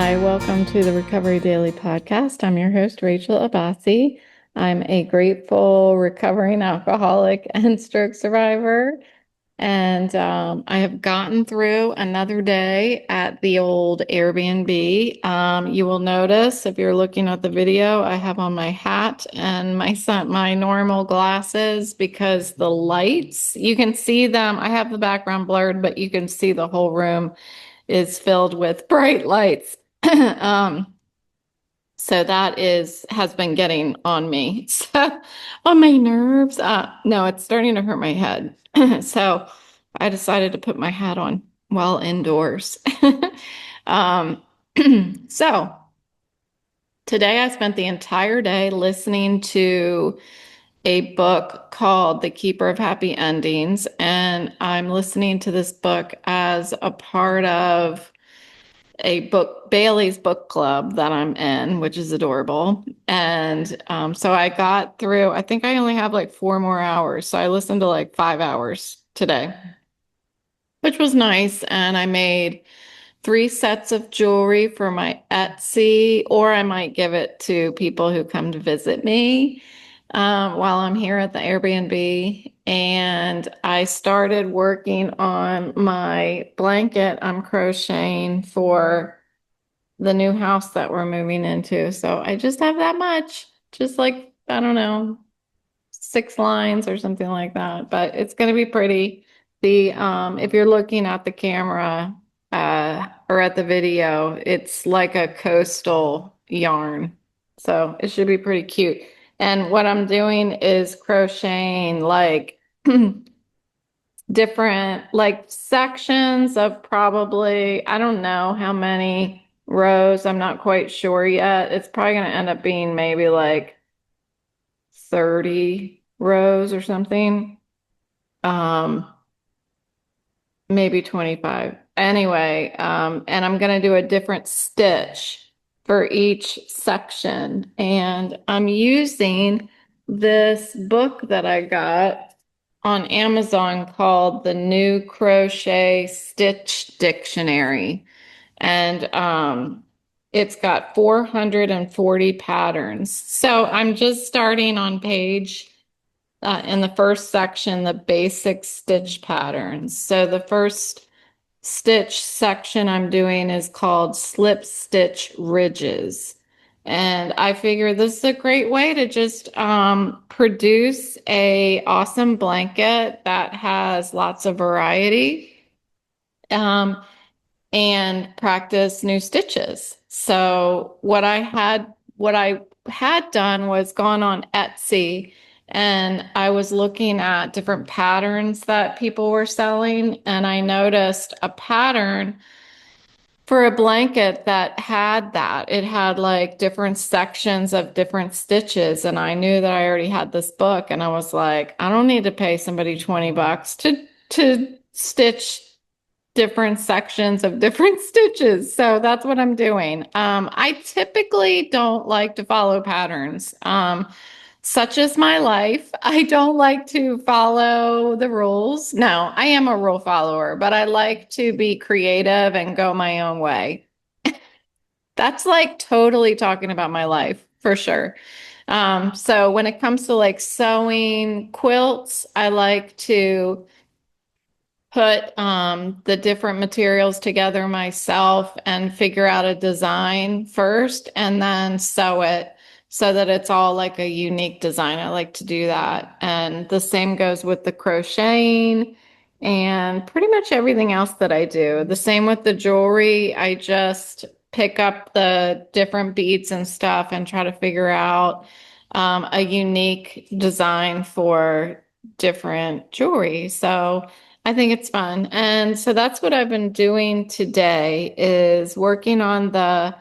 Hi, welcome to the Recovery Daily Podcast. I'm your host, Rachel Abbasi. I'm a grateful recovering alcoholic and stroke survivor. And I have gotten through another day at the old Airbnb. You will notice if you're looking at the video, I have on my hat and my normal glasses because the lights, you can see them. I have the background blurred, but you can see the whole room is filled with bright lights. So that has been getting on me, so on my nerves. No, it's starting to hurt my head. So I decided to put my hat on while indoors. Um, so today I spent the entire day listening to a book called The Keeper of Happy Endings, and I'm listening to this book as a part of Bailey's book club that I'm in, which is adorable. And so I got through, I think I only have like 4 more hours. So I listened to like 5 hours today, which was nice. And I made 3 sets of jewelry for my Etsy, or I might give it to people who come to visit me while I'm here at the Airbnb. And I started working on my blanket I'm crocheting for the new house that we're moving into. So I just have that much, just like, I don't know, 6 lines or something like that, but it's going to be pretty. If you're looking at the camera, or at the video, it's like a coastal yarn. So it should be pretty cute. And what I'm doing is crocheting like different like sections of probably, I don't know how many rows. I'm not quite sure yet. It's probably going to end up being maybe like 30 rows or something. Maybe 25. Anyway, and I'm going to do a different stitch for each section. And I'm using this book that I got on Amazon called The New Crochet Stitch Dictionary. And it's got 440 patterns. So I'm just starting on page in the first section, the basic stitch patterns. So the first stitch section I'm doing is called slip stitch ridges. And I figure this is a great way to just produce a awesome blanket that has lots of variety and practice new stitches. So what I had done was gone on Etsy and I was looking at different patterns that people were selling, and I noticed a pattern for a blanket that had that. It had like different sections of different stitches, and I knew that I already had this book, and I was like, I don't need to pay somebody $20 to stitch different sections of different stitches. So that's what I'm doing. I typically don't like to follow patterns. Such is my life. I don't like to follow the rules. No, I am a rule follower, but I like to be creative and go my own way. That's like totally talking about my life for sure. So when it comes to like sewing quilts, I like to put the different materials together myself and figure out a design first and then sew it so that it's all like a unique design. I like to do that. And the same goes with the crocheting and pretty much everything else that I do. The same with the jewelry. I just pick up the different beads and stuff and try to figure out a unique design for different jewelry. So I think it's fun. And so that's what I've been doing today is working on the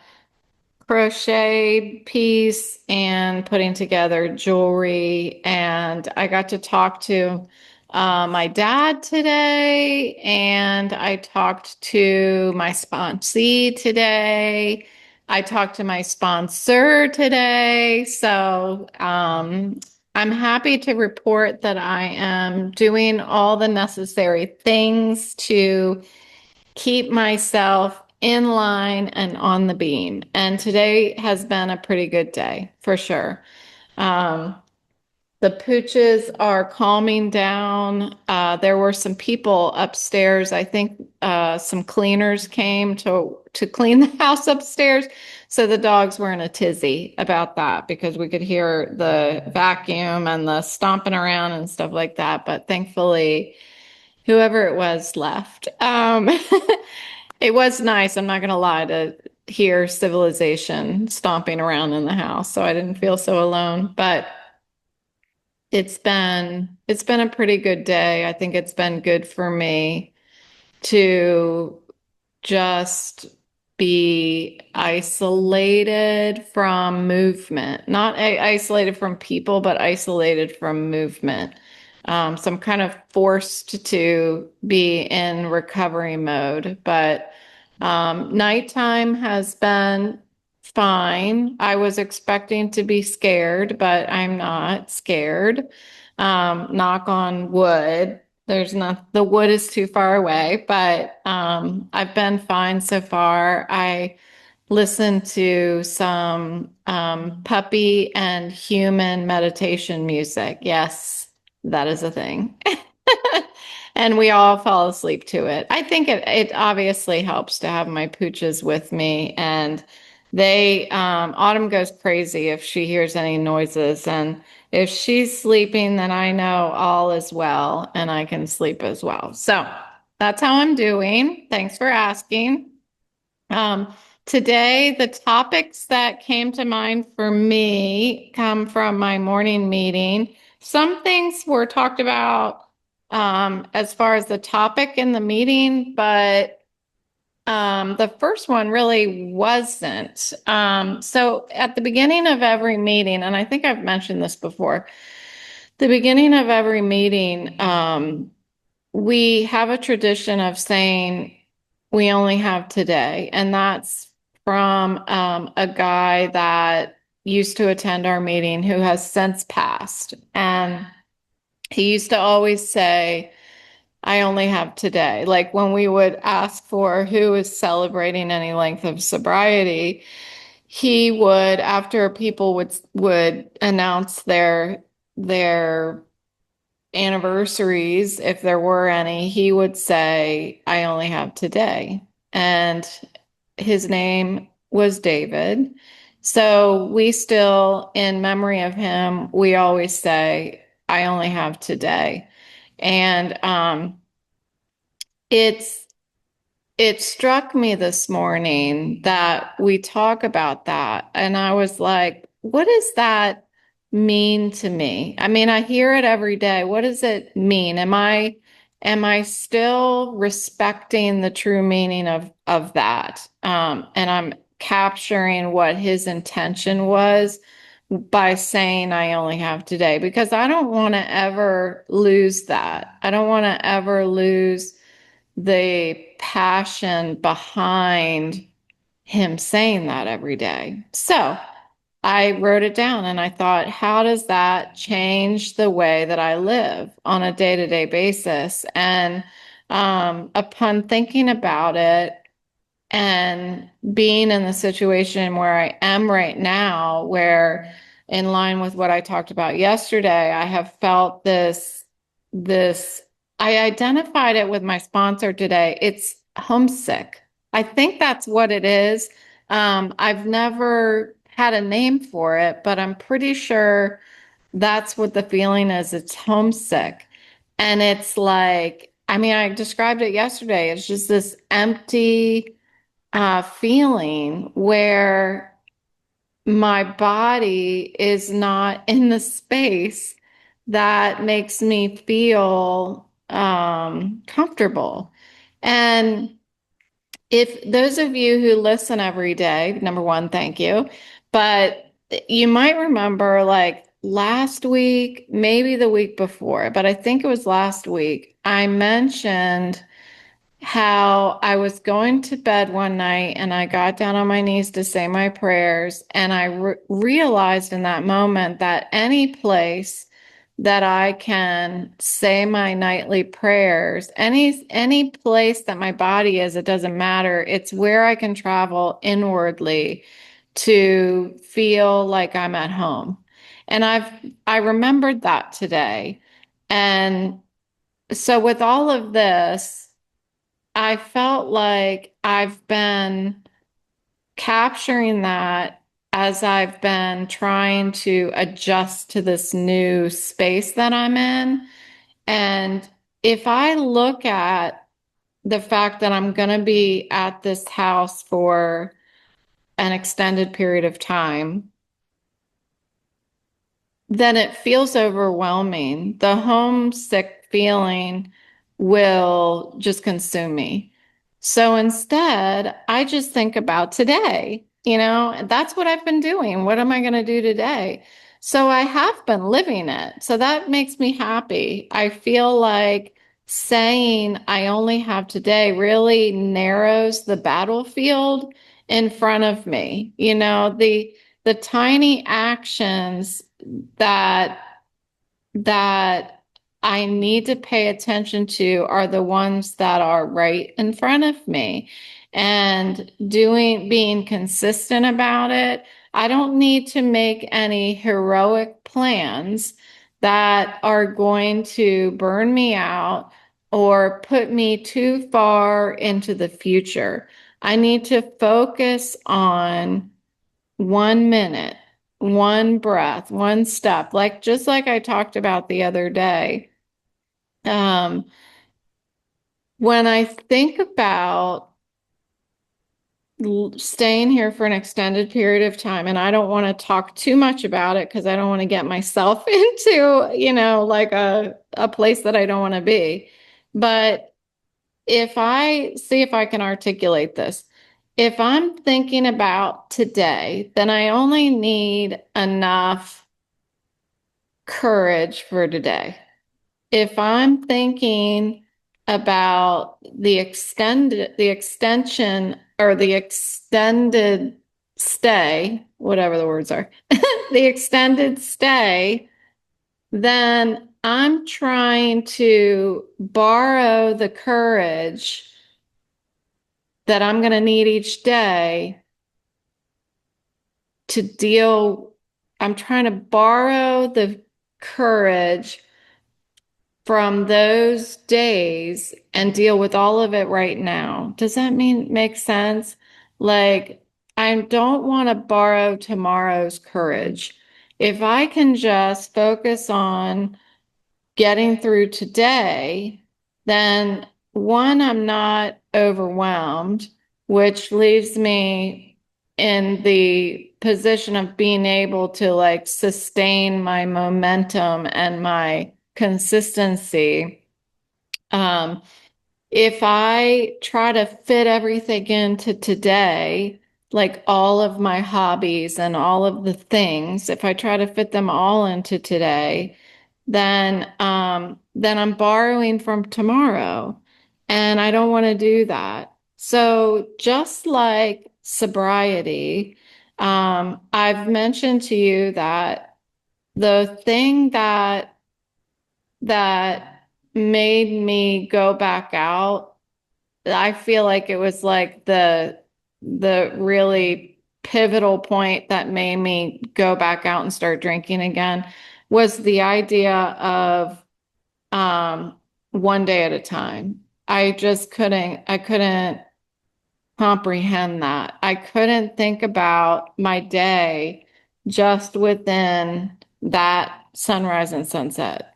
crochet piece and putting together jewelry. And I got to talk to my dad today, and I talked to my sponsee today. I talked to my sponsor today. So I'm happy to report that I am doing all the necessary things to keep myself in line and on the beam. And today has been a pretty good day for sure. Um, the pooches are calming down. There were some people upstairs. I think some cleaners came to clean the house upstairs. So the dogs were in a tizzy about that because we could hear the vacuum and the stomping around and stuff like that. But thankfully, whoever it was left. It was nice, I'm not going to lie, to hear civilization stomping around in the house. So I didn't feel so alone. But it's been a pretty good day. I think it's been good for me to just be isolated from movement, not isolated from people, but isolated from movement. So I'm kind of forced to be in recovery mode, but nighttime has been fine. I was expecting to be scared, but I'm not scared. Knock on wood. There's not, the wood is too far away, but I've been fine so far. I listened to some puppy and human meditation music. Yes, that is a thing. And we all fall asleep to it. I think it obviously helps to have my pooches with me, and Autumn goes crazy if she hears any noises, and if she's sleeping, then I know all is well and I can sleep as well. So that's how I'm doing. Thanks for asking. Um, Today, the topics that came to mind for me come from my morning meeting. Some things were talked about as far as the topic in the meeting, but the first one really wasn't. So at the beginning of every meeting, and I think I've mentioned this before, the beginning of every meeting, we have a tradition of saying we only have today, and that's from a guy that used to attend our meeting who has since passed. And he used to always say, I only have today. Like when we would ask for who is celebrating any length of sobriety, he would, after people would announce their anniversaries, if there were any, he would say, I only have today. And his name was David. So we still, in memory of him, we always say, I only have today. And it's it struck me this morning that we talk about that. And I was like, what does that mean to me? I mean, I hear it every day. What does it mean? Am I still respecting the true meaning of that? And I'm capturing what his intention was by saying I only have today, because I don't want to ever lose that. I don't want to ever lose the passion behind him saying that every day. So I wrote it down and I thought, how does that change the way that I live on a day-to-day basis? And upon thinking about it, and being in the situation where I am right now, where in line with what I talked about yesterday, I have felt this, I identified it with my sponsor today. It's homesick. I think that's what it is. I've never had a name for it, but I'm pretty sure that's what the feeling is. It's homesick. And it's like, I mean, I described it yesterday. It's just this empty feeling where my body is not in the space that makes me feel comfortable. And if those of you who listen every day, number one, thank you. But you might remember like last week, maybe the week before, but I think it was last week, I mentioned how I was going to bed one night and I got down on my knees to say my prayers. And I realized in that moment that any place that I can say my nightly prayers. Any place that my body is, it doesn't matter. It's where I can travel inwardly to feel like I'm at home. And I remembered that today. And so with all of this, I felt like I've been capturing that as I've been trying to adjust to this new space that I'm in. And if I look at the fact that I'm going to be at this house for an extended period of time, then it feels overwhelming. The homesick feeling will just consume me. So instead, I just think about today. That's what I've been doing. What am I going to do today? So I have been living it. So that makes me happy. I feel like saying I only have today really narrows the battlefield in front of me. The tiny actions that that I need to pay attention to are the ones that are right in front of me. And being consistent about it. I don't need to make any heroic plans that are going to burn me out or put me too far into the future. I need to focus on 1 minute, one breath, one step, like just like I talked about the other day. Um, when I think about staying here for an extended period of time, and I don't want to talk too much about it because I don't want to get myself into, like a place that I don't want to be. But if I see if I can articulate this, if I'm thinking about today, then I only need enough courage for today. If I'm thinking about the extension or the extended stay, whatever the words are, the extended stay, then I'm trying to borrow the courage that I'm going to need each day to deal. I'm trying to borrow the courage from those days and deal with all of it right now. Does that make sense? Like, I don't want to borrow tomorrow's courage. If I can just focus on getting through today, then one, I'm not overwhelmed, which leaves me in the position of being able to like sustain my momentum and my consistency. Um, if I try to fit everything into today, like all of my hobbies and all of the things, if I try to fit them all into today, then I'm borrowing from tomorrow. And I don't want to do that. So just like sobriety, I've mentioned to you that the thing that made me go back out, I feel like it was like the really pivotal point that made me go back out and start drinking again was the idea of um, one day at a time. I couldn't comprehend that. I couldn't think about my day just within that sunrise and sunset.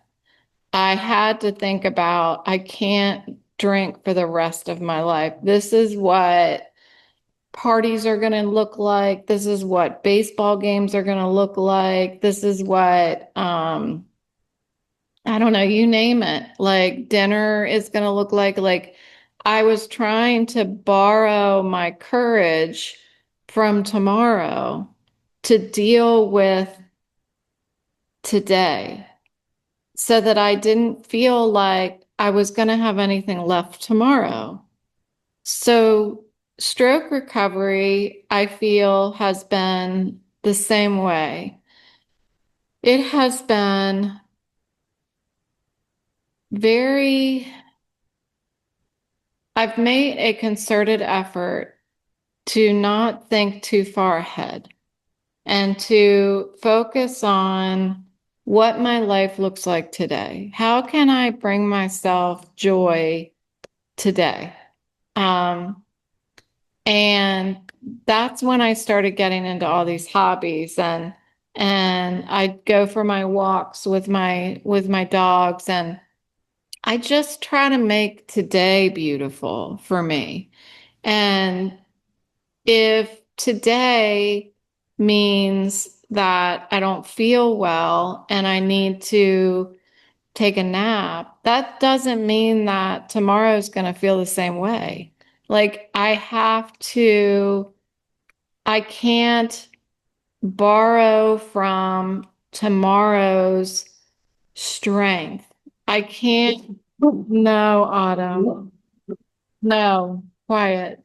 I had to think about, I can't drink for the rest of my life. This is what parties are going to look like. This is what baseball games are going to look like. This is what, I don't know, you name it. Like dinner is going to look like I was trying to borrow my courage from tomorrow to deal with today so that I didn't feel like I was going to have anything left tomorrow. So stroke recovery, I feel, has been the same way. It has been very, I've made a concerted effort to not think too far ahead and to focus on what my life looks like today. How can I bring myself joy today? Um, and that's when I started getting into all these hobbies and I'd go for my walks with my dogs and I just try to make today beautiful for me. And if today means that I don't feel well and I need to take a nap, that doesn't mean that tomorrow's going to feel the same way. Like I can't borrow from tomorrow's strength. I can't, no, Autumn, no, quiet.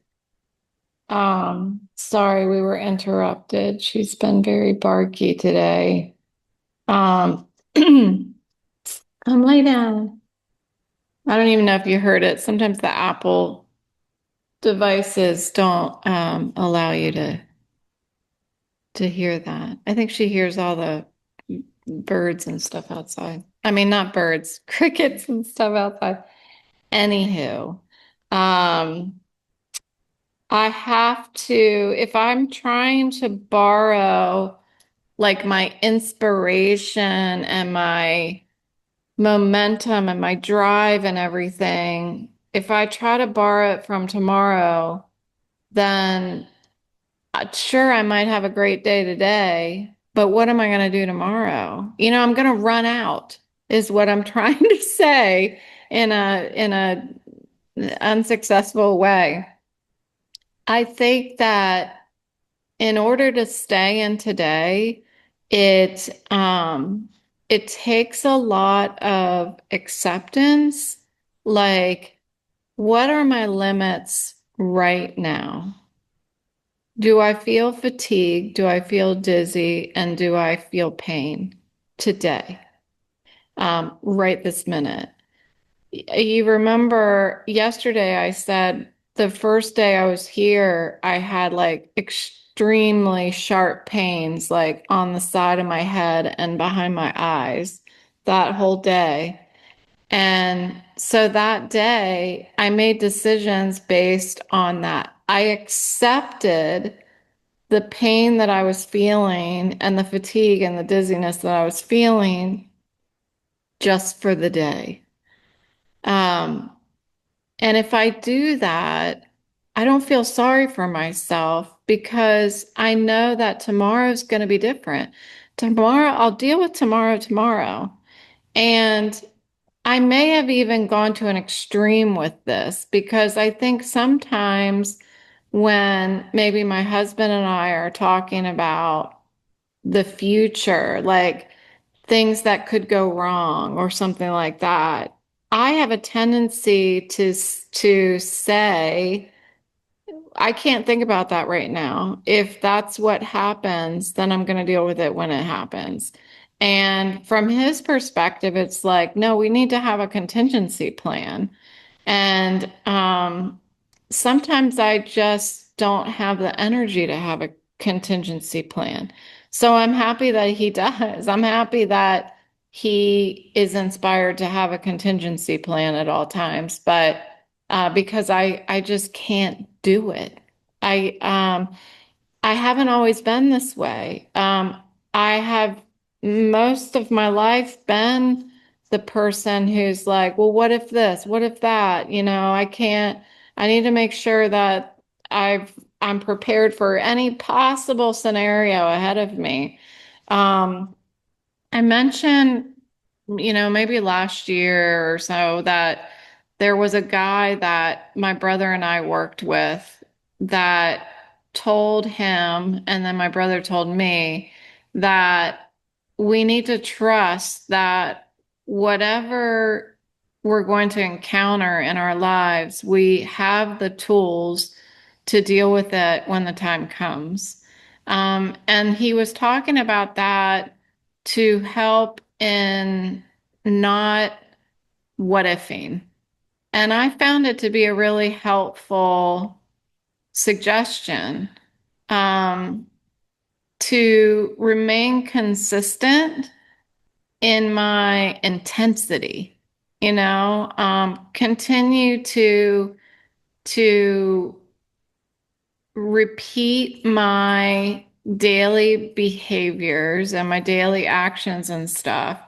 Sorry, we were interrupted. She's been very barky today. Come lay down. I don't even know if you heard it. Sometimes the Apple devices don't allow you to hear that. I think she hears all the birds and stuff outside. I mean, not birds, crickets and stuff outside. Anywho, um, I have to, if I'm trying to borrow like my inspiration and my momentum and my drive and everything, if I try to borrow it from tomorrow, then sure, I might have a great day today, but what am I going to do tomorrow? You know, I'm going to run out, is what I'm trying to say in a unsuccessful way. I think that in order to stay in today, it takes a lot of acceptance. Like, what are my limits right now? Do I feel fatigue? Do I feel dizzy? And do I feel pain today? Right this minute. You remember yesterday I said the first day I was here, I had like extremely sharp pains like on the side of my head and behind my eyes that whole day. And so that day I made decisions based on that. I accepted the pain that I was feeling and the fatigue and the dizziness that I was feeling just for the day. Um, And if I do that, I don't feel sorry for myself because I know that tomorrow's going to be different. Tomorrow, I'll deal with tomorrow. And I may have even gone to an extreme with this because I think sometimes when maybe my husband and I are talking about the future, like things that could go wrong or something like that. I have a tendency to say, I can't think about that right now. If that's what happens, then I'm going to deal with it when it happens. And from his perspective, it's like, no, we need to have a contingency plan. And sometimes I just don't have the energy to have a contingency plan. So I'm happy that he does. I'm happy that he is inspired to have a contingency plan at all times, but because I just can't do it. I um, I haven't always been this way. I have most of my life been the person who's like, well, what if this? What if that? You know, I can't, I need to make sure that I'm prepared for any possible scenario ahead of me. Um, I mentioned, maybe last year or so that there was a guy that my brother and I worked with that told him, and then my brother told me that we need to trust that whatever we're going to encounter in our lives, we have the tools to deal with it when the time comes. And he was talking about that to help in not what-ifing. And I found it to be a really helpful suggestion um, to remain consistent in my intensity, continue to repeat my daily behaviors and my daily actions and stuff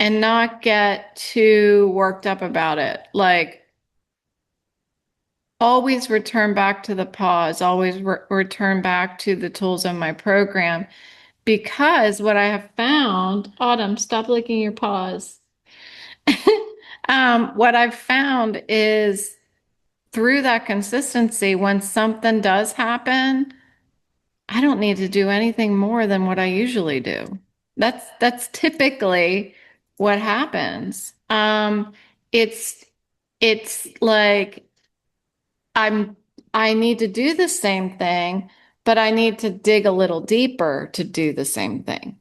and not get too worked up about it. Like always return back to the pause, always return back to the tools of my program. Because what I have found, Autumn, stop licking your paws. What I've found is through that consistency, when something does happen, I don't need to do anything more than what I usually do. That's typically what happens. It's it's like I'm I need to do the same thing, but I need to dig a little deeper to do the same thing.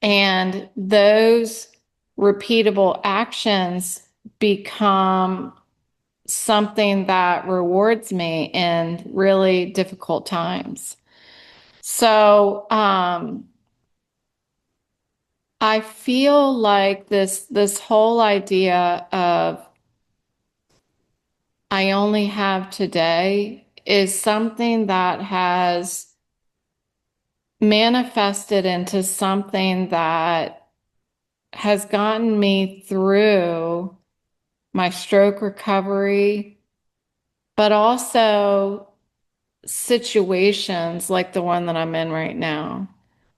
And those repeatable actions become something that rewards me in really difficult times. So, I feel like this whole idea of I only have today is something that has manifested into something that has gotten me through my stroke recovery, but also situations like the one that I'm in right now.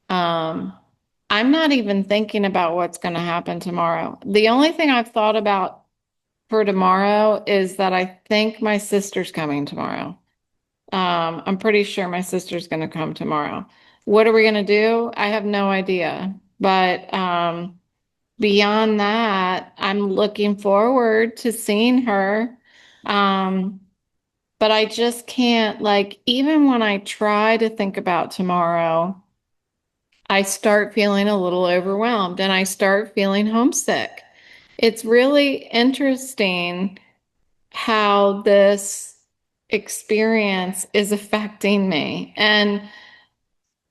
Um, I'm not even thinking about what's going to happen tomorrow. The only thing I've thought about for tomorrow is that I think my sister's coming tomorrow. I'm pretty sure my sister's going to come tomorrow. What are we going to do? I have no idea. But beyond that, I'm looking forward to seeing her. Um, but I just can't, like, even when I try to think about tomorrow, I start feeling a little overwhelmed and I start feeling homesick. It's really interesting how this experience is affecting me. And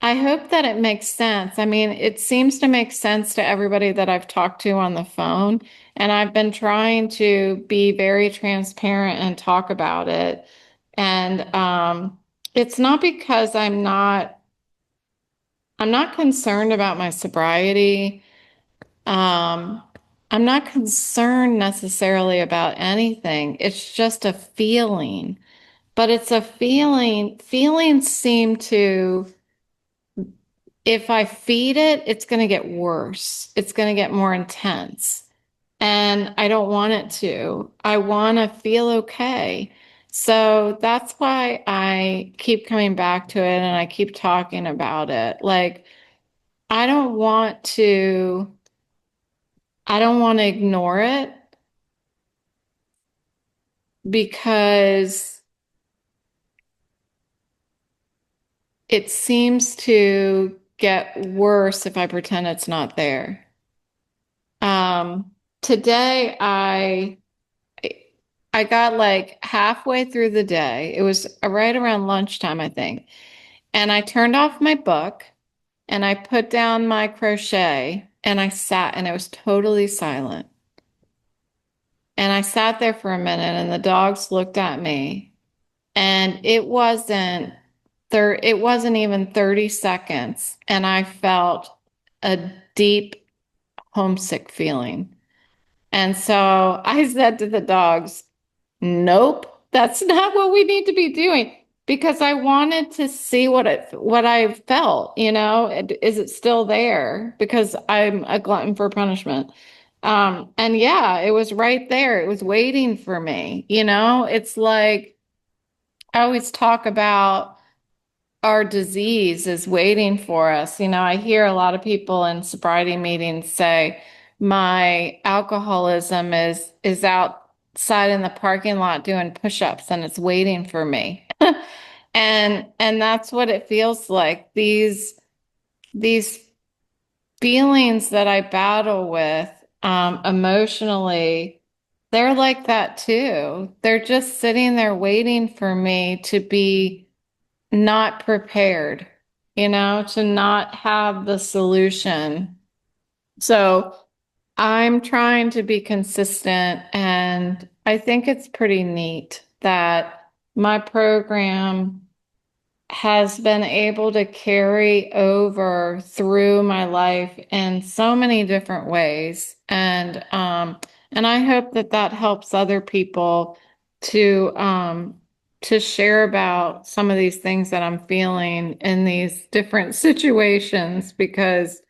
I hope that it makes sense. I mean, it seems to make sense to everybody that I've talked to on the phone. And I've been trying to be very transparent and talk about it. And it's not because I'm not concerned about my sobriety. Um, I'm not concerned necessarily about anything. It's just a feeling. But it's a feeling. Feelings seem to, if I feed it, it's going to get worse. It's going to get more intense. And I don't want it to. I want to feel okay. So that's why I keep coming back to it and I keep talking about it. Like, I don't want to, I don't want to ignore it because it seems to get worse if I pretend it's not there. Today I got like halfway through the day. It was right around lunchtime, I think. And I turned off my book and I put down my crochet and I sat and it was totally silent. And I sat there for a minute and the dogs looked at me and it wasn't even 30 seconds and I felt a deep homesick feeling. And so I said to the dogs, nope, that's not what we need to be doing because I wanted to see what I felt, is it still there? Because I'm a glutton for punishment. And yeah, it was right there. It was waiting for me. It's like I always talk about our disease is waiting for us. I hear a lot of people in sobriety meetings say, my alcoholism is outside in the parking lot doing push-ups and it's waiting for me. And that's what it feels like. These feelings that I battle with emotionally They're like that too. They're just sitting there waiting for me to be not prepared, to not have the solution. So I'm trying to be consistent, and I think it's pretty neat that my program has been able to carry over through my life in so many different ways. And I hope that that helps other people to share about some of these things that I'm feeling in these different situations, because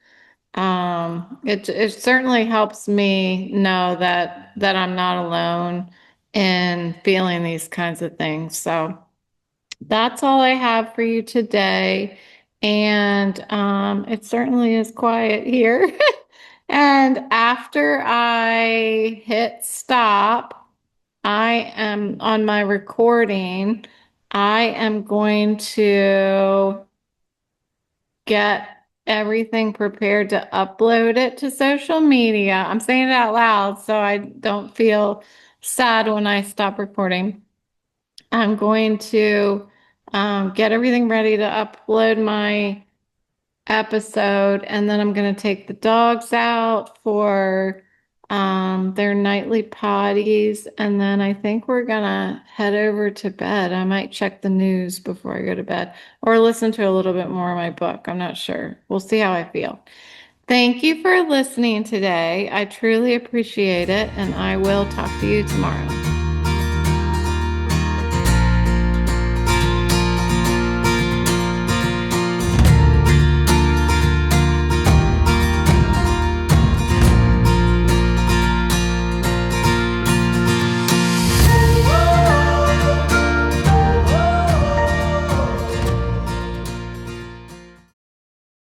it certainly helps me know that I'm not alone in feeling these kinds of things. So that's all I have for you today. And it certainly is quiet here. And after I hit stop, I am on my recording. I am going to get everything prepared to upload it to social media. I'm saying it out loud so I don't feel sad when I stop recording. I'm going to get everything ready to upload my episode, and then I'm going to take the dogs out for their nightly potties, and then I think we're going to head over to bed. I might check the news before I go to bed or listen to a little bit more of my book. I'm not sure. We'll see how I feel. Thank you for listening today. I truly appreciate it, and I will talk to you tomorrow.